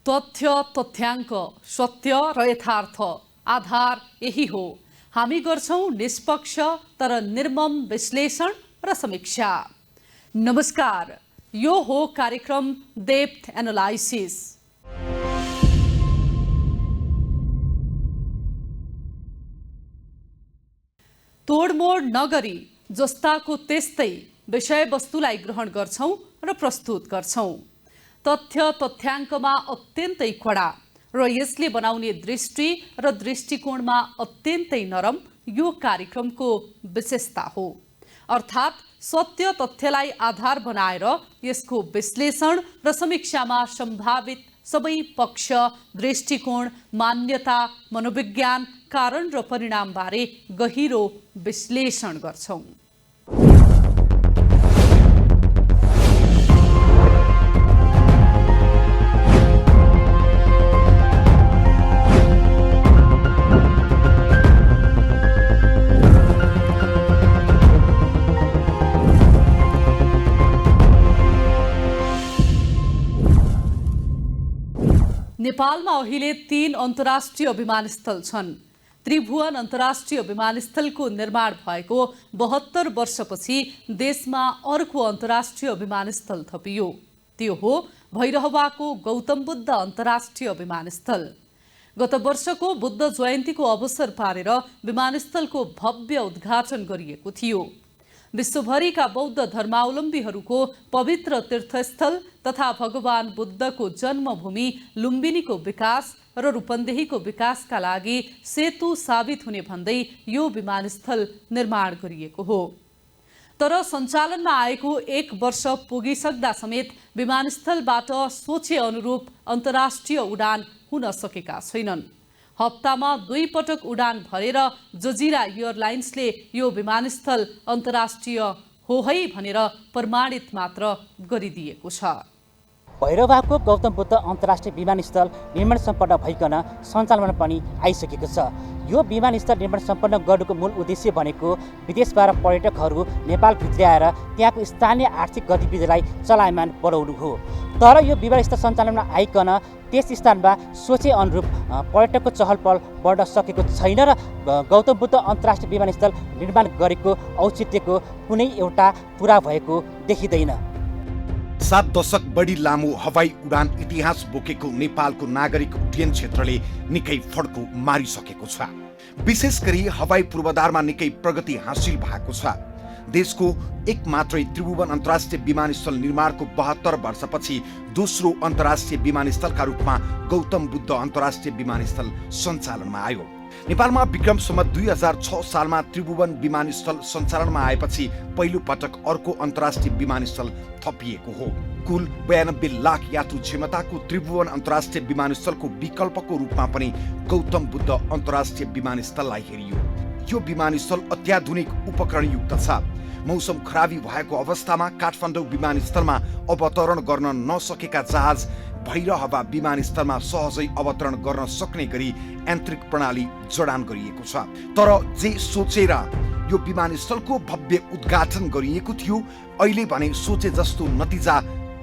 तथ्य तथ्याङ्क सत्य र यथार्थ आधार यही हो। हामी गर्छौं निष्पक्ष तर निर्मम विश्लेषण र समीक्षा। नमस्कार, यो हो कार्यक्रम डेप्थ एनालाइसिस। तोडमोड नगरी जस्ताको त्यस्तै विषयवस्तुलाई ग्रहण गर्छौं र प्रस्तुत गर्छौं। तथ्य तथ्याङ्कमा अत्यन्तै कडा र यसले बनाउने दृष्टि र दृष्टिकोणमा अत्यन्तै नरम यो कार्यक्रमको विशेषता हो। अर्थात् सत्य तथ्यलाई आधार बनाएर यसको विश्लेषण र समीक्षामा सम्भावित सबै पक्ष, दृष्टिकोण, मान्यता, मनोविज्ञान, कारण र परिणामबारे गहिरो विश्लेषण गर्छौं। नेपालमा अहिले 3 अन्तर्राष्ट्रिय विमानस्थल छन्। त्रिभुवन अन्तर्राष्ट्रिय विमानस्थलको निर्माण भएको 72 वर्षपछि देशमा अर्को अन्तर्राष्ट्रिय विमानस्थल थपियो। त्यो हो भैरहवाको गौतम बुद्ध अन्तर्राष्ट्रिय विमानस्थल। गत वर्षको बुद्ध जयन्तीको अवसर पारेर विमानस्थलको भव्य उद्घाटन गरिएको थियो। विश्वभरिका बौद्ध धर्मावलम्बीहरूको पवित्र तीर्थस्थल तथा भगवान बुद्धको जन्मभूमि लुम्बिनीको विकास र रूपन्देहीको विकासका लागि सेतु साबित हुने भन्दै यो विमानस्थल निर्माण गरिएको हो। तर सञ्चालनमा आएको 1 वर्ष पुगिसक्दा समेत विमानस्थलबाट सोचे अनुरूप अन्तर्राष्ट्रिय उडान हुन सकेका छैनन्। हप्तामा 2 पटक उडान भरेर जजिरा एयरलाइन्सले यो विमानस्थल अन्तर्राष्ट्रिय हो है भनेर प्रमाणित मात्र गरिदिएको छ। भैरहवाको गौतम बुद्ध अन्तर्राष्ट्रिय विमानस्थल निर्माण सम्पन्न भइकन सञ्चालनमा पनि आइसकेको छ। यो विमानस्थल निर्माण सम्पन्न गर्नुको मूल उद्देश्य भनेको विदेशबाट पर्यटकहरू नेपाल भित्र्याएर त्यहाँको स्थानीय आर्थिक गतिविधिलाई चलायमान बढाउनु हो। तर यो विमानस्थल सञ्चालनमा आइकन त्यस स्थानमा सोचे अनुरूप पर्यटकको चहल पहल बढ्न सकेको छैन र गौतम बुद्ध अन्तर्राष्ट्रिय विमानस्थल निर्माण गरेको औचित्यको कुनै एउटा पुरा भएको देखिँदैन। 7 दशक बढी लामो हवाई उडान इतिहास बोकेको नेपालको नागरिक उड्डयन क्षेत्रले निकै फड्को मारिसकेको छ। विशेष गरी हवाई पूर्वाधारमा निकै प्रगति हासिल भएको छ। देशको एक मात्रै त्रिभुवन अन्तर्राष्ट्रिय विमानस्थल निर्माणको 72 वर्षपछि दोस्रो अन्तर्राष्ट्रिय विमानस्थलका रूपमा गौतम बुद्ध अन्तर्राष्ट्रिय विमानस्थल सञ्चालनमा आयो। नेपालमा विक्रम सम्वत 2006 सालमा त्रिभुवन विमानस्थल सञ्चालनमा आएपछि पहिलो पटक अर्को अन्तर्राष्ट्रिय विमानस्थल थपिएको हो। कुल 92 लाख यात्रु क्षमताको त्रिभुवन अन्तर्राष्ट्रिय विमानस्थलको विकल्पको रूपमा पनि गौतम बुद्ध अन्तर्राष्ट्रिय विमानस्थललाई हेरियो। यो विमानस्थल अत्याधुनिक उपकरणयुक्त छ। मौसम खराबी भएको अवस्थामा काठमाडौँ विमानस्थलमा अवतरण गर्न नसकेका जहाज भैरहवा विमानस्थलमा सहजै अवतरण गर्न सक्ने गरी यान्त्रिक प्रणाली जडान गरिएको छ। तर जे सोचेर यो विमानस्थलको भव्य उद्घाटन गरिएको थियो, अहिले भने सोचे जस्तो नतिजा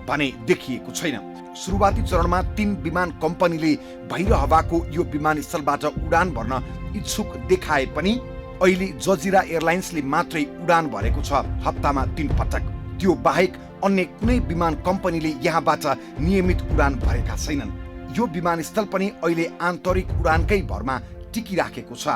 भने देखिएको छैन। सुरुवाती चरणमा 3 विमान कम्पनीले भैरहवाको यो विमानस्थलबाट उडान भर्न इच्छुक देखाए पनि अहिले जजिरा एयरलाइन्सले मात्रै उडान भरेको छ, हप्तामा 3 पटक। त्यो बाहेक अन्य कुनै विमान कम्पनीले यहाँबाट नियमित उडान भरेका छैनन्। यो विमानस्थल पनि अहिले आन्तरिक उडानकै भरमा टिकिराखेको छ।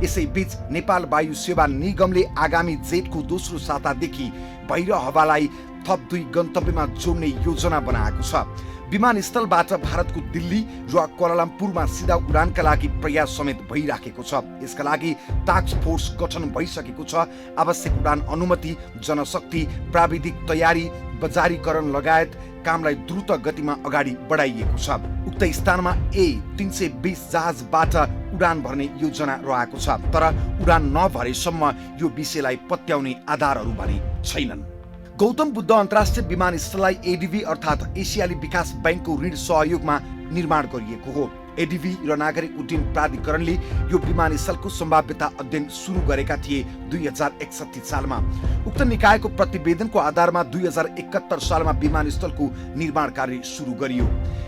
यसैबीच नेपाल वायु सेवा निगमले आगामी जेठको दोस्रो सातादेखि भैरहवालाई थप 2 गन्तव्यमा जोड्ने योजना बनाएको छ। विमानस्थलबाट भारतको दिल्ली र क्वालालम्पुरमा सिधा उडानका लागि प्रयास समेत भइराखेको छ। यसका लागि टास्क फोर्स गठन भइसकेको छ। आवश्यक उडान अनुमति, जनशक्ति, प्राविधिक तयारी, बजारीकरण लगायत कामलाई द्रुत गतिमा अगाडि बढाइएको छ। उक्त स्थानमा A320 जहाजबाट उडान भर्ने योजना रहेको छ। तर उडान नभरेसम्म यो विषयलाई पत्याउने आधारहरू भने छैनन्। गौतम बुद्ध अन्तर्राष्ट्रिय विमानस्थललाई एडीबी अर्थात् एसियाली विकास बैंकको ऋण सहयोगमा निर्माण गरिएको हो। एडीबी र नागरिक उड्डयन प्राधिकरणले यो विमानस्थलको सम्भाव्यता अध्ययन सुरु गरेका थिए 2061 सालमा। उक्त निकायको प्रतिवेदनको आधारमा 2071 सालमा विमानस्थलको निर्माण कार्य सुरु गरियो।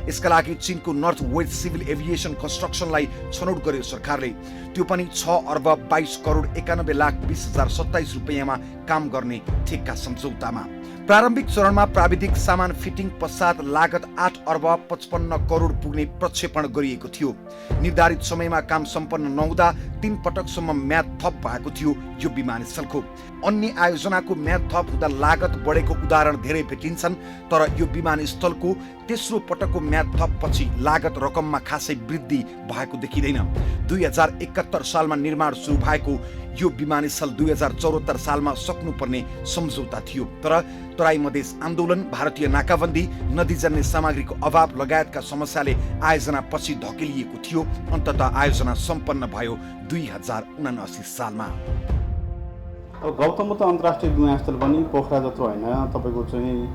यसका लागि चीनको नर्थ वेस्ट सिभिल एभिएसन कन्स्ट्रक्सनलाई छनौट गर्यो सरकारले। त्यो पनि 6 अर्ब 22 करोड 91 लाख 20,027 रुपैयाँमा काम गर्ने ठेक्का सम्झौतामा। प्रारम्भिक चरणमा प्राविधिक सामान फिटिङ पश्चात लागत 8 अर्ब 55 करोड पुग्ने प्रक्षेपण गरिएको थियो। निर्धारित समयमा काम सम्पन्न नहुँदा 3 पटकसम्म म्याद थप भएको थियो यो विमानस्थलको। अन्य आयोजनाको म्याद थप हुँदा लागत बढेको उदाहरण धेरै भेटिन्छन्, तर यो विमानस्थलको तेस्रो पटकको म्याद थप पछि लागत रकममा खासै वृद्धि भएको देखिँदैन। 2071 सालमा निर्माण सुरु भएको यो विमानस्थल 2074 सालमा सक्नुपर्ने सम्झौता थियो, तर तराई मधेस आन्दोलन, भारतीय नाकाबन्दी, नदीजन्य सामग्रीको अभाव लगायतका समस्याले आयोजना पछि धकेलिएको थियो। अन्ततः आयोजना सम्पन्न भयो 2079 सालमा। अब गौतम बुद्ध अन्तर्राष्ट्रिय विमानस्थल पनि पोखरा जत्रो होइन, तपाईँको चाहिँ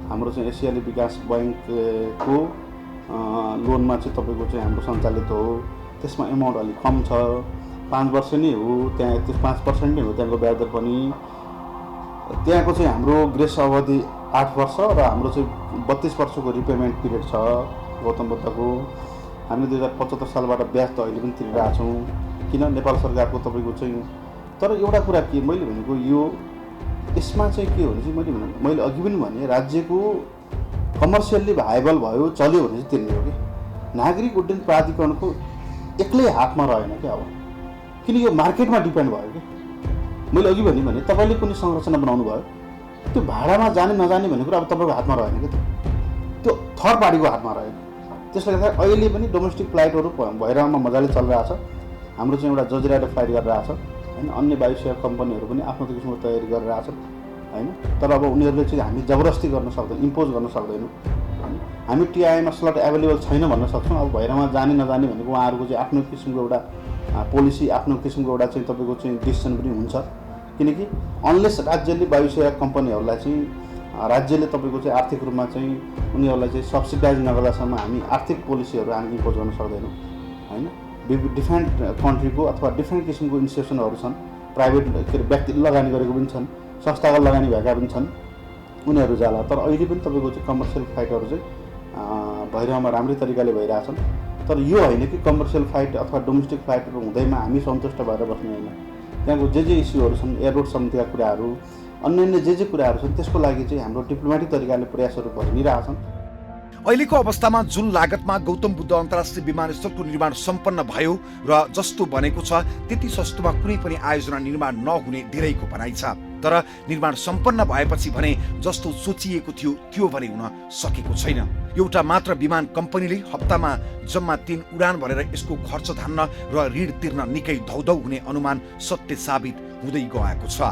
हाम्रो चाहिँ एसियाली विकास बैङ्कको लोनमा चाहिँ तपाईँको चाहिँ हाम्रो सञ्चालित हो। त्यसमा एमाउन्ट अलिक कम छ, 5 वर्ष नै हो, त्यहाँ 5% नै हो त्यहाँको ब्याज दर पनि। त्यहाँको चाहिँ हाम्रो ग्रेस अवधि 8 वर्ष र हाम्रो चाहिँ 32 वर्षको रिपेमेन्ट पिरियड छ गौतम बुद्धको। हामी 2075 सालबाट ब्याज त अहिले पनि तिरिरहेको छौँ, किन नेपाल सरकारको तपाईँको चाहिँ। तर एउटा कुरा के मैले भनेको यो यसमा चाहिँ के हो भने चाहिँ मैले अघि पनि भने राज्यको कमर्सियल्ली भाइबल भयो, चल्यो भने चाहिँ तिर्ने हो कि नागरिक उड्डयन प्राधिकरणको एक्लै हातमा रहेन क्या। अब किन यो मार्केटमा डिपेन्ड भयो कि मैले अघि भने तपाईँले कुनै संरचना बनाउनु भयो, त्यो भाडामा जाने नजाने भन्ने कुरा अब तपाईँको हातमा रहेन कि त्यो थर्ड पार्टीको हातमा रह्यो। त्यसले गर्दा अहिले पनि डोमेस्टिक फ्लाइटहरू भइरहेमा मजाले चलिरहेछ। हाम्रो चाहिँ एउटा जजिराबाट फ्लाइट गरिरहेछ होइन, अन्य वायुसेवा कम्पनीहरू पनि आफ्नो किसिमको तयारी गरिरहेछन् होइन। तर अब उनीहरूले चाहिँ हामी जबरजस्ती गर्न सक्दैन, इम्पोज गर्न सक्दैनौँ होइन। हामी टिआईमा स्लट एभाइलेबल छैन भन्न सक्छौँ। अब भैरमा जाने नजाने भनेको उहाँहरूको चाहिँ आफ्नो किसिमको एउटा पोलिसी, आफ्नो किसिमको एउटा चाहिँ तपाईँको चाहिँ डिसिसन पनि हुन्छ। किनकि अनलेस राज्यले वायुसेवा कम्पनीहरूलाई चाहिँ राज्यले तपाईँको चाहिँ आर्थिक रूपमा चाहिँ उनीहरूलाई चाहिँ सब्सिडाइज नगर्दासम्म हामी आर्थिक पोलिसीहरू हामी इम्पोज गर्न सक्दैनौँ होइन। डिफ्रेन्ट कन्ट्रीको अथवा डिफ्रेन्ट किसिमको इन्स्टिट्युसनहरू छन्, प्राइभेट के अरे व्यक्तिले लगानी गरेको पनि छन्, संस्थागत लगानी भएका पनि छन्, उनीहरू जाला। तर अहिले पनि तपाईँको चाहिँ कमर्सियल फ्लाइटहरू चाहिँ भइरहेमा राम्रै तरिकाले भइरहेछन्। तर यो होइन कि कमर्सियल फ्लाइट अथवा डोमेस्टिक फ्लाइटहरू हुँदैमा हामी सन्तुष्ट भएर बस्ने होइन। त्यहाँको जे इस्युहरू छन्, एयररोड सम्बन्धीका कुराहरू, अन्य जे कुराहरू छन्, त्यसको लागि चाहिँ हाम्रो डिप्लोमेटिक तरिकाले प्रयासहरू भइरहेछन्। अहिलेको अवस्थामा जुन लागतमा गौतम बुद्ध अन्तर्राष्ट्रिय विमानस्थलको निर्माण सम्पन्न भयो र जस्तो बनेको छ त्यति सस्तोमा कुनै पनि आयोजना निर्माण नहुने धेरैको भनाइ छ। तर निर्माण सम्पन्न भएपछि भने जस्तो सोचिएको थियो त्यो भने हुन सकेको छैन। एउटा मात्र विमान कम्पनीले हप्तामा जम्मा 3 उडान भरेर यसको खर्च धान्न र ऋण तिर्न निकै धौधौ हुने अनुमान सत्य साबित हुँदै गएको छ।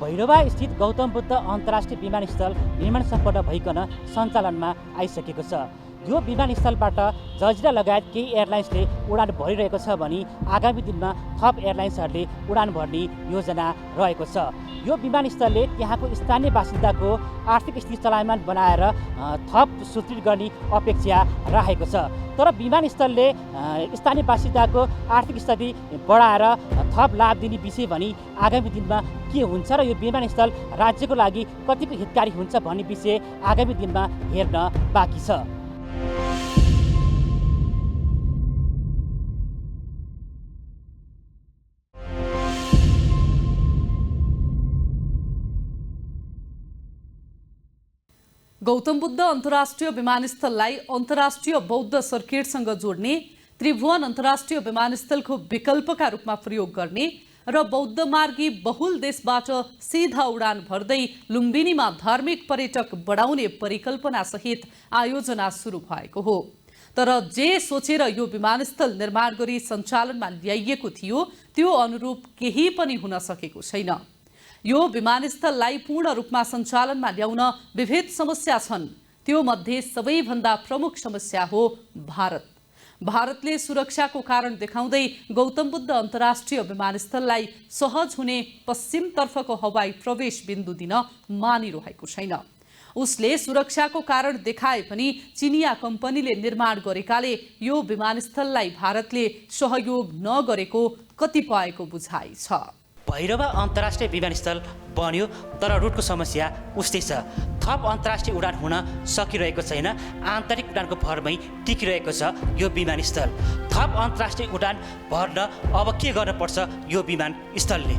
भैरवा स्थित गौतम बुद्ध अन्तर्राष्ट्रिय विमानस्थल निर्माण सम्पन्न भइकन सञ्चालनमा आइसकेको छ। यो विमानस्थलबाट जजिरा लगायत केही एयरलाइन्सले उडान भरिरहेको छ भने आगामी दिनमा थप एयरलाइन्सहरूले उडान भर्ने योजना रहेको छ। यो विमानस्थलले त्यहाँको स्थानीय बासिन्दाको आर्थिक स्थिति चलायमान बनाएर थप सुदृढ गर्ने अपेक्षा राखेको छ। तर विमानस्थलले स्थानीय बासिन्दाको आर्थिक स्थिति बढाएर थप लाभ दिने विषय भनी आगामी दिनमा के हुन्छ र यो विमानस्थल राज्यको लागि कतिको हितकारी हुन्छ भन्ने विषय आगामी दिनमा हेर्न बाँकी छ। गौतम बुद्ध अन्तर्राष्ट्रिय विमानस्थललाई अन्तर्राष्ट्रिय बौद्ध सर्किटसँग जोड्ने, त्रिभुवन अन्तर्राष्ट्रिय विमानस्थलको विकल्पका रूपमा प्रयोग गर्ने र बौद्ध मार्गी बहुल देशबाट सीधा उडान भर्दै लुम्बिनीमा धार्मिक पर्यटक बढाउने परिकल्पना सहित आयोजना सुरु भएको हो। तर जे सोचेर यो विमानस्थल निर्माण गरी सञ्चालनमा ल्याइएको थियो त्यो अनुरूप केही पनि हुन सकेको छैन। यो विमानस्थललाई पूर्ण रूपमा सञ्चालनमा ल्याउन विविध समस्या छन्। त्यो मध्ये सबैभन्दा प्रमुख समस्या हो भारत। भारतले सुरक्षाको कारण देखाउँदै गौतम बुद्ध अन्तर्राष्ट्रिय विमानस्थललाई सहज हुने पश्चिमतर्फको हवाई प्रवेश बिन्दु दिन मानिरहेको छैन। उसले सुरक्षाको कारण देखाए पनि चिनिया कम्पनीले निर्माण गरेकाले यो विमानस्थललाई भारतले सहयोग नगरेको कतिपयको बुझाइ छ। भैरवा अन्तर्राष्ट्रिय विमानस्थल बन्यो तर रुटको समस्या उस्तै छ। थप अन्तर्राष्ट्रिय उडान हुन सकिरहेको छैन। आन्तरिक उडानको भरमै टिकिरहेको छ यो विमानस्थल। थप अन्तर्राष्ट्रिय उडान भर्न अब के गर्नुपर्छ यो विमानस्थलले?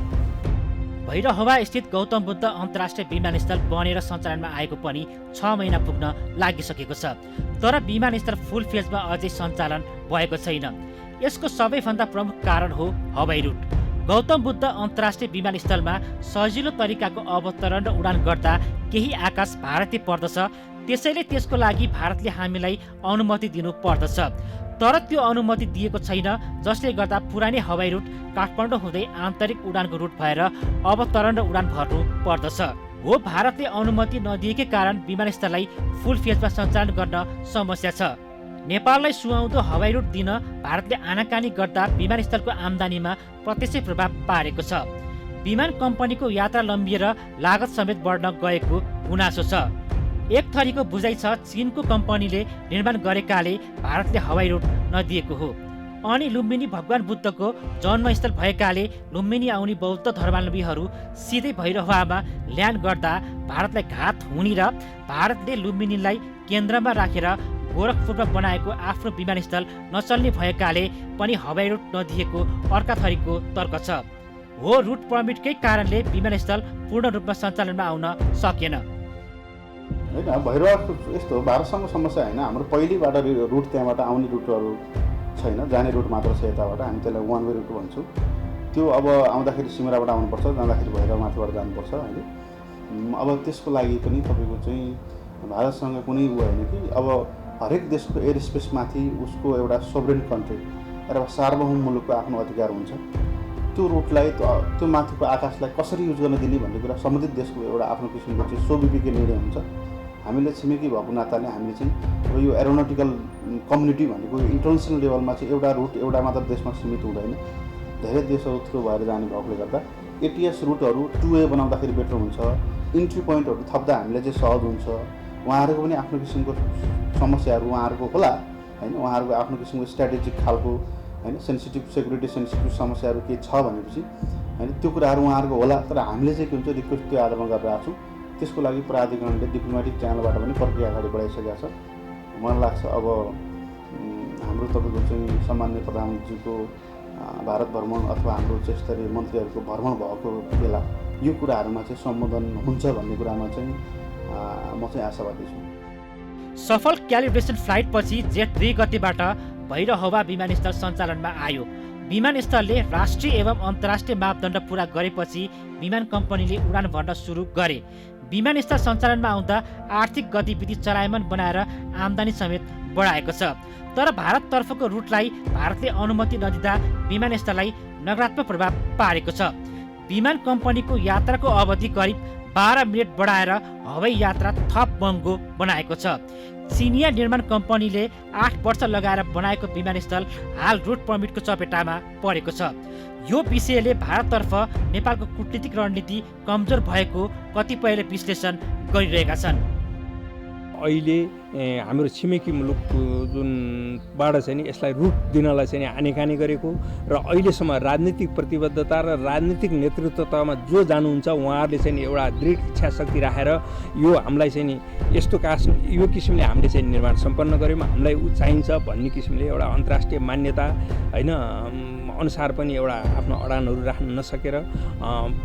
भैरहवा स्थित गौतम बुद्ध अन्तर्राष्ट्रिय विमानस्थल बनेर सञ्चालनमा आएको पनि 6 महिना पुग्न लागिसकेको छ, तर विमानस्थल फुल फेजमा अझै सञ्चालन भएको छैन। यसको सबैभन्दा प्रमुख कारण हो हवाई रुट। गौतम बुद्ध अन्तर्राष्ट्रिय विमानस्थलमा सजिलो तरिकाको अवतरण र उडान गर्दा केही आकाश भारतीय पर्दछ, त्यसैले त्यसको लागि भारतले हामीलाई अनुमति दिनु पर्दछ। तर त्यो अनुमति दिएको छैन, जसले गर्दा पुरानै हवाई रुट काठमाडौँ हुँदै आन्तरिक उडानको रुट भएर अवतरण र उडान भर्नु पर्दछ। हो, भारतले अनुमति नदिएकै कारण विमानस्थललाई फुल फेजमा सञ्चालन गर्न समस्या छ। नेपाललाई सुहाउँदो हवाई रुट दिन भारतले आनाकानी गर्दा विमानस्थलको आम्दानीमा प्रत्यक्ष प्रभाव पारेको छ। विमान कम्पनीको यात्रा लम्बिएर लागत समेत बढ्न गएको गुनासो छ। एक थरीको बुझाइ छ चीनको कम्पनीले निर्माण गरेकाले भारतले हवाई रुट नदिएको हो। अनि लुम्बिनी भगवान बुद्धको जन्मस्थल भएकाले लुम्बिनी आउने बौद्ध धर्मावलम्बीहरू सिधै भैरहवामा ल्यान्ड गर्दा भारतलाई घात हुने र भारतले लुम्बिनीलाई केन्द्रमा राखेर गोरखपुरमा बनाएको आफ्नो विमानस्थल नचल्ने भएकाले पनि हवाई रुट नदिएको अर्का थरीको तर्क छ। हो, रुट पर्मिटकै कारणले विमानस्थल पूर्ण रूपमा सञ्चालनमा आउन सकेन। होइन, भैरवाको यस्तो भारतसँग समस्या होइन। हाम्रो पहिलेबाट रुट त्यहाँबाट आउने रुटहरू छैन, जाने रुट मात्र छ यताबाट। हामी त्यसलाई वान वे रुट भन्छौँ। त्यो अब आउँदाखेरि सिमराबाट आउनुपर्छ, जाँदाखेरि भैरवा माथिबाट जानुपर्छ होइन। अब त्यसको लागि पनि तपाईँको चाहिँ भारतसँग कुनै ऊ होइन कि अब हरेक देशको एयर स्पेसमाथि उसको एउटा सोभरेन कन्ट्री र सार्वभौम मुलुकको आफ्नो अधिकार हुन्छ। त्यो रुटलाई त्यो माथिको आकाशलाई कसरी युज गर्न दिने भन्ने कुरा सम्बन्धित देशको एउटा आफ्नो किसिमको चाहिँ स्वविवेकीय निर्णय हुन्छ। हामीले छिमेकी भएको नाताले हामीले चाहिँ अब यो एरोनोटिकल कम्युनिटी भनेको इन्टरनेसनल लेभलमा चाहिँ एउटा रुट एउटा मात्र देशमा सीमित हुँदैन, धेरै देशहरू थ्रु भएर जाने भएकोले गर्दा एटिएस रुटहरू 2 वे बनाउँदाखेरि बेटर हुन्छ। इन्ट्री पोइन्टहरू थप्दा हामीलाई चाहिँ सहज हुन्छ। उहाँहरूको पनि आफ्नो किसिमको समस्याहरू उहाँहरूको होला होइन, उहाँहरूको आफ्नो किसिमको स्ट्राटेजिक खालको होइन सेन्सिटिभ सेक्युरिटी सेन्सिटिभ समस्याहरू के छ भनेपछि होइन त्यो कुराहरू उहाँहरूको होला। तर हामीले चाहिँ के हुन्छ रिक्वेस्ट त्यो आधारमा गरिरहेको छौँ। त्यसको लागि प्राधिकरणले डिप्लोमेटिक च्यानलबाट पनि प्रक्रिया अगाडि बढाइसकेको छ। मलाई लाग्छ अब हाम्रो तपाईँको चाहिँ सामान्य प्रधानमन्त्रीको भारत भ्रमण अथवा हाम्रो उच्च स्तरीय मन्त्रीहरूको भ्रमण भएको बेला यो कुराहरूमा चाहिँ सम्बोधन हुन्छ भन्ने कुरामा चाहिँ म चाहिँ आशावादी छु। सफल क्यालिब्रेसन फ्लाइट पछि जेठ 2 गतेबाट भैरहवा विमानस्थल सञ्चालनमा आयो। विमानस्थलले राष्ट्रिय एवं अन्तर्राष्ट्रिय मापदण्ड पूरा गरेपछि विमान कम्पनीले उडान भर्न सुरु गरे। विमानस्थल सञ्चालनमा आउँदा आर्थिक गतिविधि चलायमान बनाएर आम्दानी समेत बढाएको छ। तर भारततर्फको रुटलाई भारतले अनुमति नदिँदा विमानस्थललाई नकारात्मक प्रभाव पारेको छ। विमान कम्पनीको यात्राको अवधि करिब 12 मिनट बढाएर हवाई यात्रा थप महँगो बनाएको छ। चिनिया निर्माण कम्पनीले 8 वर्ष लगाएर बनाएको विमानस्थल हाल रुट पर्मिटको चपेटामा परेको छ। यो विषयले भारततर्फ नेपालको कूटनीतिक रणनीति कमजोर भएको कतिपयले विश्लेषण गरिरहेका छन्। अहिले हाम्रो छिमेकी मुलुक जुनबाट चाहिँ नि यसलाई रुट दिनलाई चाहिँ आनेकानी गरेको र अहिलेसम्म राजनीतिक प्रतिबद्धता र राजनीतिक नेतृत्वमा जो जानुहुन्छ उहाँहरूले चाहिँ एउटा दृढ इच्छा शक्ति राखेर यो हामीलाई चाहिँ नि यस्तो यो किसिमले हामीले चाहिँ निर्माण सम्पन्न गऱ्यौँ, हामीलाई चाहिन्छ भन्ने किसिमले एउटा अन्तर्राष्ट्रिय मान्यता होइन अनुसार पनि एउटा आफ्नो अडानहरू राख्न नसकेर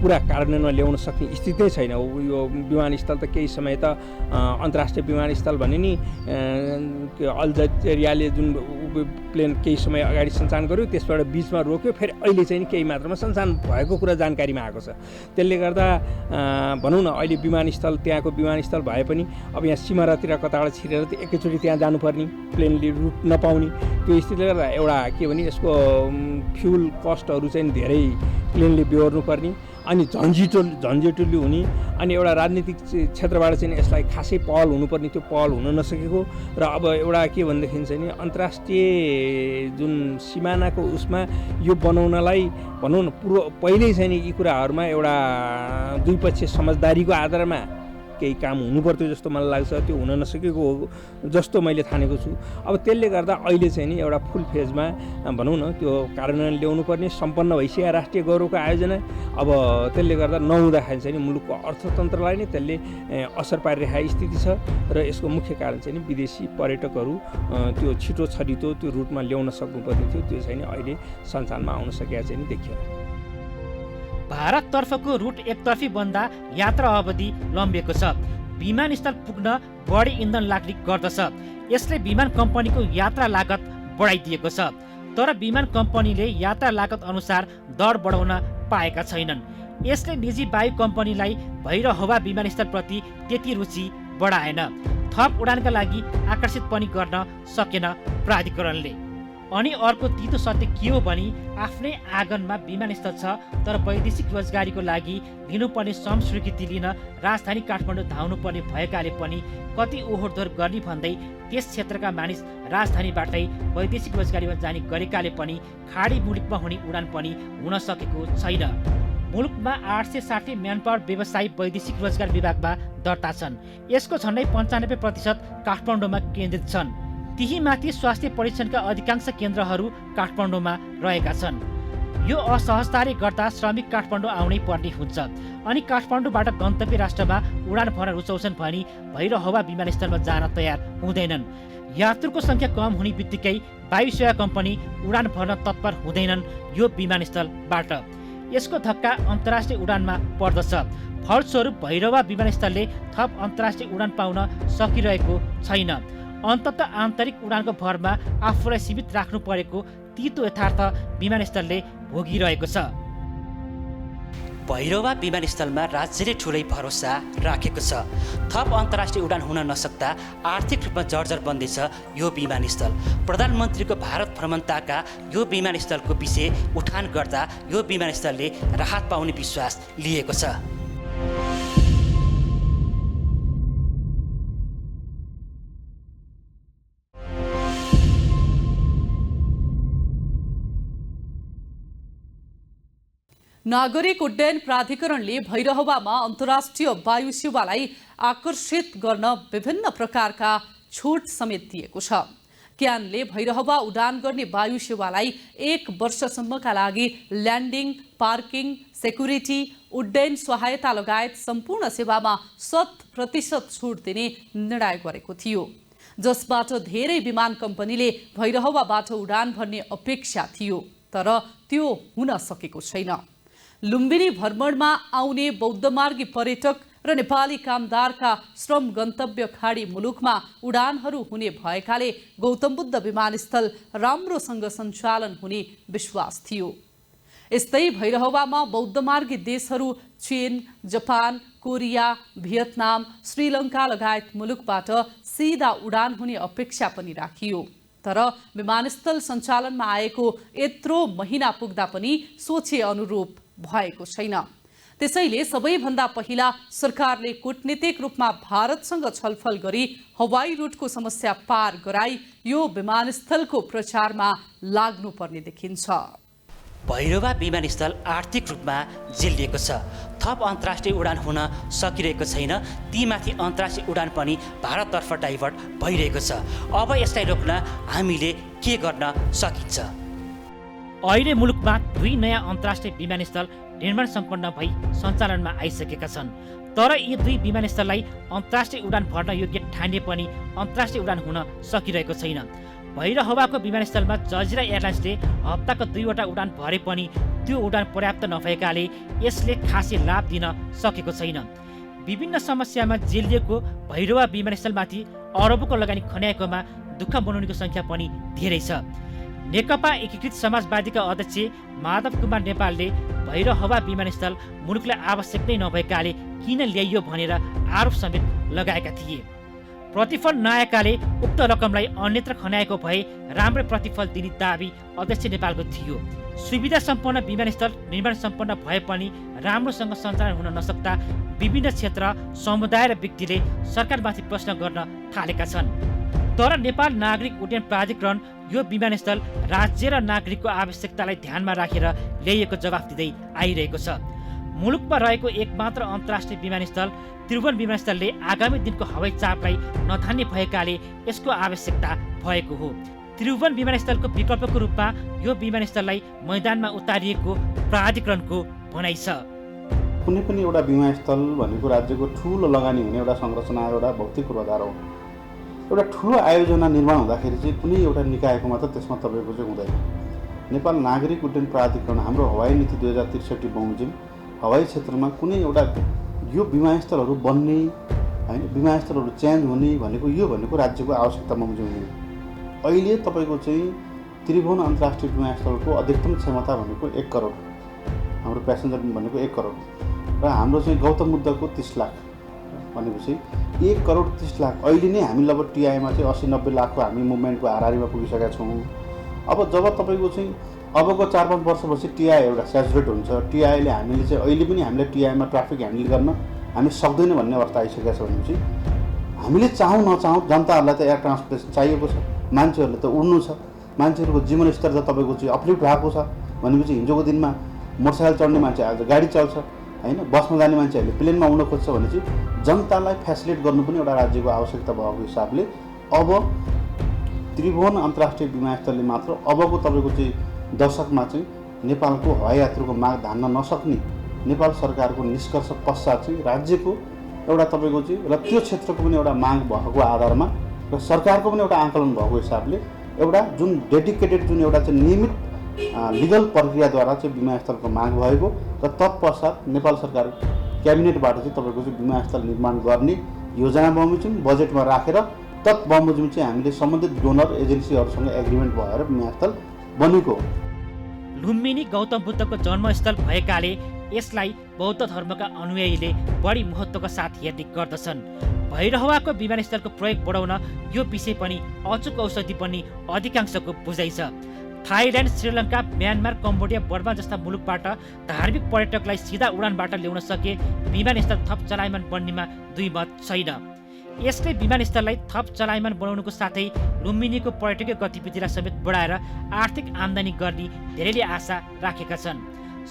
पुरा कार्यान्वयनमा ल्याउन सक्ने स्थिति नै छैन। यो विमानस्थल त केही समय त अन्तर्राष्ट्रिय विमानस्थल भने नि अल्जेरियाले जुन प्लेन केही समय अगाडि सञ्चालन गर्यो त्यसबाट बिचमा रोक्यो, फेरि अहिले चाहिँ केही मात्रामा सञ्चालन भएको कुरा जानकारीमा आएको छ। त्यसले गर्दा भनौँ न अहिले विमानस्थल त्यहाँको विमानस्थल भए पनि अब यहाँ सिमरातिर कताबाट छिरेर एकैचोटि त्यहाँ जानुपर्ने प्लेनले रुट नपाउने त्यो स्थितिले गर्दा एउटा के भने यसको फ्युल कस्टहरू चाहिँ धेरै प्लेनले बेहोर्नुपर्ने अनि झन्झटिलो हुने अनि एउटा राजनीतिक क्षेत्रबाट चाहिँ यसलाई खासै पहल हुनुपर्ने त्यो पहल हुन नसकेको र अब एउटा के भनेदेखि चाहिँ नि अन्तर्राष्ट्रिय जुन सिमानाको उसमा यो बनाउनलाई भनौँ न पहिल्यै चाहिँ नि यी कुराहरूमा एउटा दुईपक्षीय समझदारीको आधारमा केही काम हुनुपर्थ्यो जस्तो मलाई लाग्छ, त्यो हुन नसकेको हो जस्तो मैले ठानेको छु। अब त्यसले गर्दा अहिले चाहिँ नि एउटा फुल फेजमा भनौँ न त्यो कार्यान्वयन ल्याउनुपर्ने सम्पन्न भइसक्यो राष्ट्रिय गौरवको आयोजना। अब त्यसले गर्दा नहुँदाखेरि चाहिँ नि मुलुकको अर्थतन्त्रलाई नै त्यसले असर पारिरहेको स्थिति छ र यसको मुख्य कारण चाहिँ नि विदेशी पर्यटकहरू त्यो छिटो छरितो त्यो रुटमा ल्याउन सक्नुपर्ने थियो, त्यो चाहिँ नि अहिले सञ्चालनमा आउन सकेका चाहिँ नि देखियो। भारततर्फको रुट एकतर्फी बन्दा यात्रा अवधि लम्बिएको छ। विमानस्थल पुग्न बढी इन्धन लाग्ने गर्दछ। यसले विमान कम्पनीको यात्रा लागत बढाइदिएको छ। तर विमान कम्पनीले यात्रा लागत अनुसार दर बढाउन पाएका छैनन्। यसले निजी वायु कम्पनीलाई भैरहवा विमानस्थलप्रति त्यति रुचि बढाएन। थप उडानका लागि आकर्षित पनि गर्न सकेन प्राधिकरणले। अनि अर्को तितो सत्य के हो भने आफ्नै आँगनमा विमानस्थल छ तर वैदेशिक रोजगारीको लागि लिनुपर्ने श्रम स्वीकृति लिन राजधानी काठमाडौँ धाउनुपर्ने भएकाले पनि कति ओहोरदोहोर गर्ने भन्दै त्यस क्षेत्रका मानिस राजधानीबाटै वैदेशिक रोजगारीमा जाने गरेकाले पनि खाडी मुलुकमा हुने उडान पनि हुन सकेको छैन। मुलुकमा 860 म्यानपावर व्यवसायी वैदेशिक रोजगार विभागमा दर्ता छन्। यसको झन्डै 95% काठमाडौँमा केन्द्रित छन्। त्यही माथि स्वास्थ्य परीक्षणका अधिकांश केन्द्रहरू काठमाडौँमा रहेका छन्। यो असहजताले गर्दा श्रमिक काठमाडौँ आउनै पर्ने हुन्छ। अनि काठमाडौँबाट गन्तव्य राष्ट्रमा उडान भर्न रुचाउँछन् भने भैरहवा विमानस्थलमा जान तयार हुँदैनन्। यात्रुको सङ्ख्या कम हुने बित्तिकै वायु सेवा कम्पनी उडान भर्न तत्पर हुँदैनन् यो विमानस्थलबाट। यसको धक्का अन्तर्राष्ट्रिय उडानमा पर्दछ। फलस्वरूप भैरहवा विमानस्थलले थप अन्तर्राष्ट्रिय उडान पाउन सकिरहेको छैन। अन्ततः आन्तरिक उडानको भरमा आफूलाई सीमित राख्नु परेको तितो यथार्थ विमानस्थलले भोगिरहेको छ। भैरहवा विमानस्थलमा राज्यले ठुलै भरोसा राखेको छ। थप अन्तर्राष्ट्रिय उडान हुन नसक्दा आर्थिक रूपमा जर्जर बन्दैछ यो विमानस्थल। प्रधानमन्त्रीको भारत भ्रमणताका यो विमानस्थलको विषय उठान गर्दा यो विमानस्थलले राहत पाउने विश्वास लिएको छ। नागरिक उड्डयन प्राधिकरणले भैरहवामा अन्तर्राष्ट्रिय वायु सेवालाई आकर्षित गर्न विभिन्न प्रकारका छुट समेत दिएको छ। क्यानले भैरहवा उडान गर्ने वायु सेवालाई 1 वर्षसम्मका लागि ल्यान्डिङ, पार्किङ, सेक्युरिटी, उड्डयन सहायता लगायत सम्पूर्ण सेवामा 100% छुट दिने निर्णय गरेको थियो, जसबाट धेरै विमान कम्पनीले भैरहवाबाट उडान भर्ने अपेक्षा थियो, तर त्यो हुन सकेको छैन। लुम्बिनी भ्रमणमा आउने बौद्धमार्गी पर्यटक र नेपाली कामदारका श्रम गन्तव्य खाडी मुलुकमा उडानहरू हुने भएकाले गौतम बुद्ध विमानस्थल राम्रोसँग सञ्चालन हुने विश्वास थियो। यस्तै भैरहवामा बौद्धमार्गी देशहरू चीन, जापान, कोरिया, भियतनाम, श्रीलङ्का लगायत मुलुकबाट सिधा उडान हुने अपेक्षा पनि राखियो। तर विमानस्थल सञ्चालनमा आएको यत्रो महिना पुग्दा पनि सोचे अनुरूप भएको छैन। त्यसैले सबैभन्दा पहिला सरकारले कूटनीतिक रूपमा भारतसँग छलफल गरी हवाई रुटको समस्या पार गराई यो विमानस्थलको प्रचारमा लाग्नुपर्ने देखिन्छ। भैरहवा विमानस्थल आर्थिक रूपमा जेलिएको छ। थप अन्तर्राष्ट्रिय उडान हुन सकिरहेको छैन। तीमाथि अन्तर्राष्ट्रिय उडान पनि भारततर्फ डाइभर्ट भइरहेको छ। अब यसलाई रोक्न हामीले के गर्न सकिन्छ? अहिले मुलुकमा 2 नयाँ अन्तर्राष्ट्रिय विमानस्थल निर्माण सम्पन्न भई सञ्चालनमा आइसकेका छन्। तर यी 2 विमानस्थललाई अन्तर्राष्ट्रिय उडान भर्न योग्य ठानिए पनि अन्तर्राष्ट्रिय उडान हुन सकिरहेको छैन। भैरहवाको विमानस्थलमा जजिरा एयरलाइन्सले हप्ताको 2 वटा उडान भरे पनि त्यो उडान पर्याप्त नभएकाले यसले खासै लाभ दिन सकेको छैन। विभिन्न समस्यामा जेलिएको भैरहवा विमानस्थलमाथि अरबको लगानी खन्याएकोमा दुःख मनाउनेको सङ्ख्या पनि धेरै छ। नेकपा एकीकृत समाजवादीका अध्यक्ष माधव कुमार नेपालले भैरहवा विमानस्थल मुलुकलाई आवश्यक नै नभएकाले किन ल्याइयो भनेर आरोप समेत लगाएका थिए। प्रतिफल नआएकाले उक्त रकमलाई अन्यत्र खन्याएको भए राम्रै प्रतिफल दिने दाबी अध्यक्ष नेपालको थियो। सुविधा सम्पन्न विमानस्थल निर्माण सम्पन्न भए पनि राम्रोसँग सञ्चालन हुन नसक्दा विभिन्न क्षेत्र, समुदाय र व्यक्तिले सरकारमाथि प्रश्न गर्न थालेका छन्। तर नेपाल नागरिक उड्डयन प्राधिकरण यो विमानस्थल राज्य र नागरिकको आवश्यकतालाई ध्यानमा राखेर ल्याइएको जवाफ दिँदै आइरहेको छ। मुलुकमा रहेको एकमात्र अन्तर्राष्ट्रिय विमानस्थल त्रिभुवन विमानस्थलले आगामी दिनको हवाई चापलाई नथान्ने भएकाले यसको आवश्यकता भएको हो। त्रिभुवन विमानस्थलको विकल्पको रूपमा यो विमानस्थललाई मैदानमा उतारिएको प्राधिकरणको भनाइ छ। कुनै पनि एउटा विमानस्थल भनेको राज्यको ठुलो लगानी हुने एउटा संरचना, एउटा भौतिक पूर्वाधार हो। एउटा ठुलो आयोजना निर्माण हुँदाखेरि चाहिँ कुनै एउटा निकायको मात्र त्यसमा तपाईँको चाहिँ हुँदैन। नेपाल नागरिक उड्डयन प्राधिकरण हाम्रो हवाई नीति 2063 बमोजिम हवाई क्षेत्रमा कुनै एउटा यो विमानस्थलहरू बन्ने होइन, विमानस्थलहरू चेन्ज हुने भनेको राज्यको आवश्यकता बमोजिम हुने। अहिले तपाईँको चाहिँ त्रिभुवन अन्तर्राष्ट्रिय विमानस्थलको अधिकतम क्षमता भनेको 1 करोड, हाम्रो प्यासेन्जर भनेको 1 करोड र हाम्रो चाहिँ गौतम बुद्धको 30 लाख भनेपछि 1 करोड 30 लाख। अहिले नै हामी लगभग टिआईमा चाहिँ 80-90 लाखको हामी मुभमेन्टको हाराहारीमा पुगिसकेका छौँ। अब जब तपाईँको चाहिँ अबको 4-5 वर्षपछि टिआई एउटा सेचुरेट हुन्छ, टिआईले हामीले चाहिँ अहिले पनि हामीलाई टिआईमा ट्राफिक ह्यान्डल गर्न हामी सक्दैन भन्ने अवस्था आइसकेको छ भनेपछि हामीले चाहौँ नचाहौँ जनताहरूलाई त एयर ट्रान्सपोर्टेसन चाहिएको छ, मान्छेहरूले त उड्नु छ, मान्छेहरूको जीवनस्तर त तपाईँको चाहिँ अपलिफ्ट भएको छ भनेपछि हिजोको दिनमा मोटरसाइकल चढ्ने मान्छे आज गाडी चल्छ होइन, बसमा जाने मान्छेहरूले प्लेनमा उड्न खोज्छ भनेपछि जनतालाई फेसिलिट गर्नु पनि एउटा राज्यको आवश्यकता भएको हिसाबले अब त्रिभुवन अन्तर्राष्ट्रिय विमानस्थलले मात्र अबको तपाईँको चाहिँ दशकमा चाहिँ नेपालको हवाई यात्रुको माग धान्न नसक्ने नेपाल सरकारको निष्कर्ष पश्चात चाहिँ राज्यको एउटा तपाईँको चाहिँ र त्यो क्षेत्रको पनि एउटा माग भएको आधारमा र सरकारको पनि एउटा आकलन भएको हिसाबले एउटा जुन डेडिकेटेड जुन एउटा चाहिँ नियमित लिगल प्रक्रियाद्वारा चाहिँ विमानस्थलको माग भएको र तत्पश्चात नेपाल सरकार क्याबिनेटबाट चाहिँ तपाईँको चाहिँ विमानस्थल निर्माण गर्ने योजना बमोजिम बजेटमा राखेर तत्बमोजिम चाहिँ हामीले सम्बन्धित डोनर एजेन्सीहरूसँग एग्रिमेन्ट भएर विमानस्थल बनेको हो। लुम्बिनी गौतम बुद्धको जन्मस्थल भएकाले यसलाई बौद्ध धर्मका अनुयायीले बढी महत्त्वका साथ हेर्ने गर्दछन्। भैरहवाको विमानस्थलको प्रयोग बढाउन यो विषय पनि अचूक औषधि बन्ने अधिकांशको बुझाइ छ। Thailand, Sri Lanka, Myanmar, Cambodia, Burma जस्ता मुलुकबाट धार्मिक पर्यटकलाई सिधा उडानबाट ल्याउन सके विमानस्थल थप चलायमान बन्नेमा दुई मत छैन। यसले विमानस्थललाई थप चलायमान बनाउनुको साथै लुम्बिनीको पर्यटकीय गतिविधिलाई समेत बढाएर आर्थिक आम्दानी गर्ने धेरैले आशा राखेका छन्।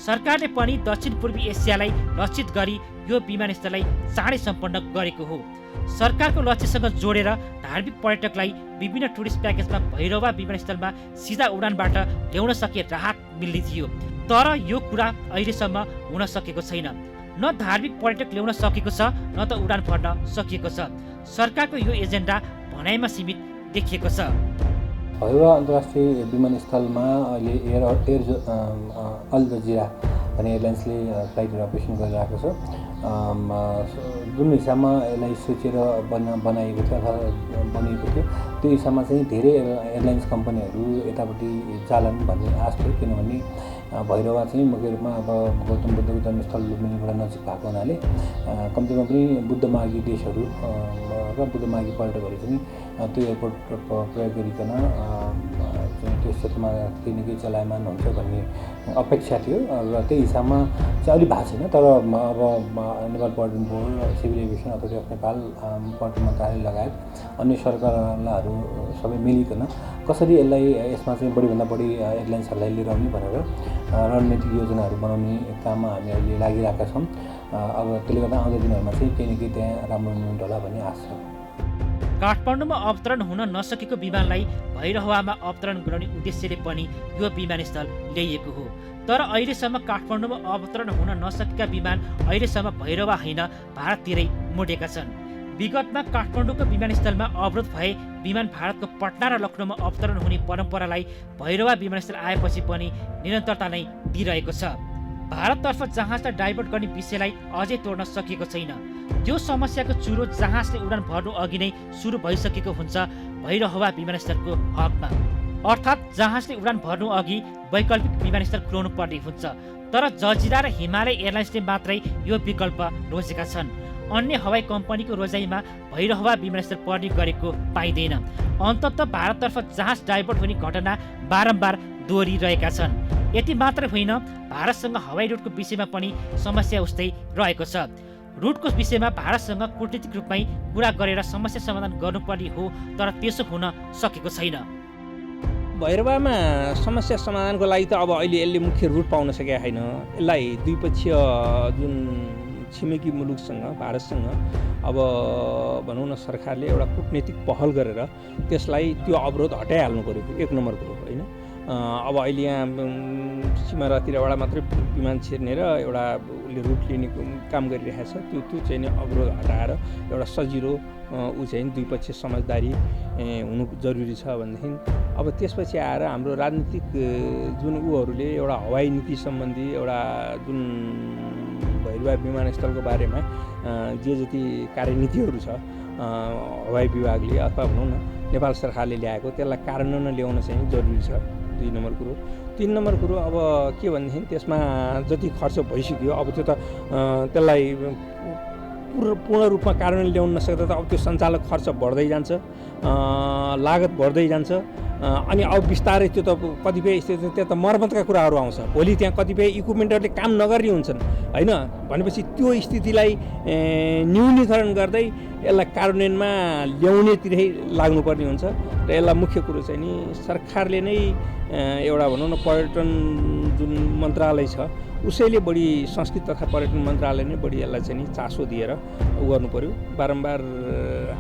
सरकारले पनि दक्षिण पूर्वी एसियालाई लक्षित गरी यो विमानस्थललाई चाँडै सम्पन्न गरेको हो। सरकारको लक्ष्यसँग जोडेर धार्मिक पर्यटकलाई विभिन्न टुरिस्ट प्याकेजमा भैरवा विमानस्थलमा सिधा उडानबाट ल्याउन सके राहत मिल्ने थियो। तर यो कुरा अहिलेसम्म हुन सकेको छैन। न धार्मिक पर्यटक ल्याउन सकेको छ न त उडान भर्न सकिएको छ। सरकारको यो एजेन्डा भनाइमा सीमित देखिएको छ। भैरवा अन्तर्राष्ट्रिय विमानस्थलमा अहिले अल जजिरा भन्ने एयरलाइन्सले फ्लाइटहरू अपरेसन गरिरहेको छ। जुन हिसाबमा यसलाई सोचेर बनाइएको थियो अथवा बनिएको थियो त्यो हिसाबमा चाहिँ धेरै एयरलाइन्स कम्पनीहरू यतापट्टि जालान् भन्ने आश थियो। किनभने भैरवा चाहिँ मुख्य रूपमा अब गौतम बुद्धको जन्मस्थल लुम्बिनीबाट नजिक भएको हुनाले कम्तीमा पनि बुद्धमार्गी देशहरू र बुद्धमार्गी पर्यटकहरू चाहिँ त्यो एयरपोर्ट प्रयोग गरिकन त्यो क्षेत्रमा केही न केही चलायमान हुन्छ भन्ने अपेक्षा थियो र त्यही हिसाबमा चाहिँ अलिक भएको छैन। तर अब नेपाल पर्यटन board, civil aviation authority of Nepal, पर्यटन मन्त्रालय लगायत अन्य सरकारवालाहरू सबै मिलिकन कसरी यसलाई यसमा चाहिँ बढीभन्दा बढी एयरलाइन्सहरूलाई लिएर आउने भनेर रणनीतिक योजनाहरू बनाउने काममा हामी अहिले लागिरहेका छौँ। अब त्यसले गर्दा आउँदो दिनहरूमा चाहिँ केही न केही त्यहाँ राम्रो इम्प्लिमेन्ट होला भन्ने आशा छ। काठमाडौँमा अवतरण हुन नसकेको विमानलाई भैरहवामा अवतरण गराउने उद्देश्यले पनि यो विमानस्थल ल्याइएको हो। तर अहिलेसम्म काठमाडौँमा अवतरण हुन नसकेका विमान अहिलेसम्म भैरवा होइन भारततिरै मोडेका छन्। विगतमा काठमाडौँको विमानस्थलमा अवरोध भए विमान भारतको पटना र लखनऊमा अवतरण हुने परम्परालाई भैरवा विमानस्थल आएपछि पनि निरन्तरता नै दिइरहेको छ। भारततर्फ जहाजलाई डाइभर्ट गर्ने विषयलाई अझै तोड्न सकिएको छैन। त्यो समस्याको चुरो जहाजले उडान भर्नु अघि नै सुरु भइसकेको हुन्छ भैरहवा विमानस्थलको हकमा। अर्थात् जहाजले उडान भर्नु अघि वैकल्पिक विमानस्थल खुलाउनु पर्ने हुन्छ। तर जजिरा र हिमालय एयरलाइन्सले मात्रै यो विकल्प रोजेका छन्। अन्य हवाई कम्पनीको रोजाइमा भैरहवा विमानस्थल पर्ने गरेको पाइँदैन। अन्ततः भारततर्फ जहाज डाइभर्ट हुने घटना बारम्बार दोहोरिरहेका छन्। यति मात्र होइन, भारतसँग हवाई रुटको विषयमा पनि समस्या उस्तै रहेको छ। रुटको विषयमा भारतसँग कूटनीतिक रूपमै कुरा गरेर समस्या समाधान गर्नुपर्ने हो, तर त्यसो हुन सकेको छैन। भैरवामा समस्या समाधानको लागि त अब अहिले यसले मुख्य रूप पाउन सकेका छैन। यसलाई द्विपक्षीय जुन छिमेकी मुलुकसँग भारतसँग अब भनौँ न सरकारले एउटा कूटनीतिक पहल गरेर त्यसलाई त्यो अवरोध हटाइहाल्नु पऱ्यो, एक नम्बर कुरो होइन। अब अहिले यहाँ सीमारातिरबाट मात्रै विमान छिर्ने र एउटा उसले रुट लिने काम गरिरहेको छ, त्यो चाहिँ नि अवरोध हटाएर एउटा सजिलो ऊ चाहिँ द्विपक्षीय समझदारी हुनु जरुरी छ भनेदेखि अब त्यसपछि आएर हाम्रो राजनीतिक जुन उहरूले एउटा हवाई नीति सम्बन्धी एउटा जुन भैरवा विमानस्थलको बारेमा जे जति कार्यनीतिहरू छ हवाई विभागले अथवा भनौँ न नेपाल सरकारले ल्याएको त्यसलाई कार्यान्वयन ल्याउन चाहिँ जरुरी छ, 2 नम्बर कुरो। 3 नम्बर कुरो अब के भनेदेखि त्यसमा जति खर्च भइसक्यो अब त्यो त त्यसलाई पूर्ण रूपमा कार्यान्वयन ल्याउन नसक्दा त अब त्यो सञ्चालक खर्च बढ्दै जान्छ, लागत बढ्दै जान्छ। अनि अब बिस्तारै त्यो त कतिपय स्थिति त्यहाँ त मर्मतका कुराहरू आउँछ, भोलि त्यहाँ कतिपय इक्विपमेन्टहरूले काम नगर्ने हुन्छन् होइन। भनेपछि त्यो स्थितिलाई न्यूनीकरण गर्दै यसलाई कार्यान्वयनमा ल्याउनेतिरै लाग्नुपर्ने हुन्छ र यसलाई मुख्य कुरो चाहिँ नि सरकारले नै एउटा भनौँ न पर्यटन जुन मन्त्रालय छ उसैले बढी संस्कृति तथा पर्यटन मन्त्रालय नै बढी यसलाई चाहिँ नि चासो दिएर उ गर्नु पर्यो। बारम्बार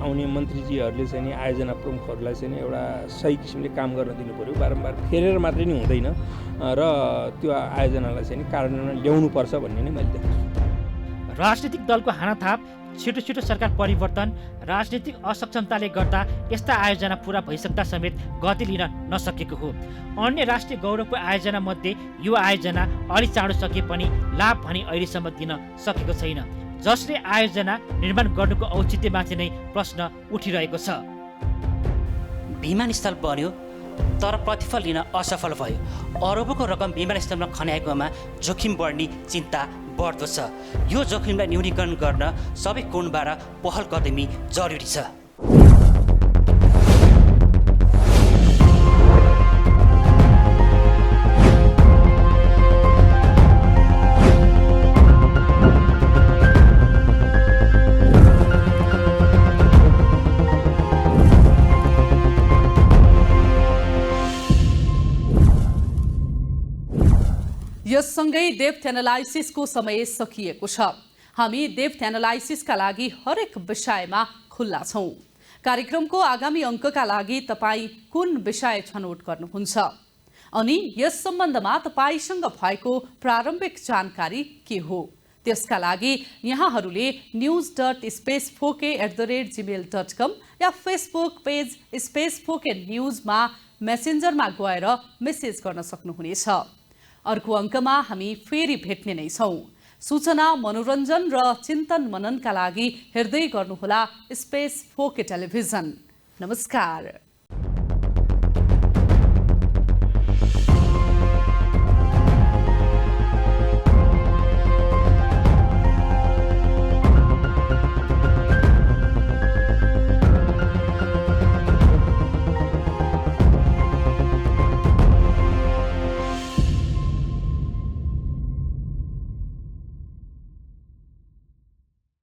आउने मन्त्रीजीहरूले चाहिँ नि आयोजना प्रमुखहरूलाई चाहिँ नि एउटा सही किसिमले काम गर्न दिनु पर्यो, बारम्बार फेरेर मात्रै नि हुँदैन र त्यो आयोजनालाई चाहिँ नि कार्यान्वयन ल्याउनुपर्छ भन्ने नै मैले देख्छु। राजनीतिक दलको हानाथाप, छिटो छिटो सरकार परिवर्तन, राजनीतिक असक्षमताले गर्दा यस्ता आयोजना पुरा भइसक्दा समेत गति लिन नसकेको हो। अन्य राष्ट्रिय गौरवको आयोजना मध्ये यो आयोजना अलि चाँडो सके पनि लाभ भने अहिलेसम्म दिन सकेको छैन, जसले आयोजना निर्माण गर्नुको औचित्यमाथि नै प्रश्न उठिरहेको छ। विमानस्थल बन्यो तर प्रतिफल लिन असफल भयो। अरबौंको रकम विमानस्थलमा खन्याएकोमा जोखिम बढ्ने चिन्ता बढ्दो छ। यो जोखिमलाई न्यूनीकरण गर्न सबै कोणबाट पहल कदमी जरुरी छ। यससँगै डेप्थ एनालाइसिसको समय सकिएको छ। हामी डेप्थ एनालाइसिसका लागि हरेक विषयमा खुल्ला छौँ। कार्यक्रमको आगामी अङ्कका लागि तपाईँ कुन विषय छनौट गर्नुहुन्छ अनि यस सम्बन्धमा तपाईसँग भएको प्रारम्भिक जानकारी के हो, त्यसका लागि यहाँहरूले news.spacefok@gmail.com या फेसबुक पेज स्पेसफोके न्युजमा मेसेन्जरमा गएर मेसेज गर्न सक्नुहुनेछ। अर्को अङ्कमा हामी फेरि भेट्ने नै छौँ। सूचना, मनोरञ्जन र चिन्तन मननका लागि हेर्दै गर्नुहोला स्पेसफोके टेलिभिजन। नमस्कार।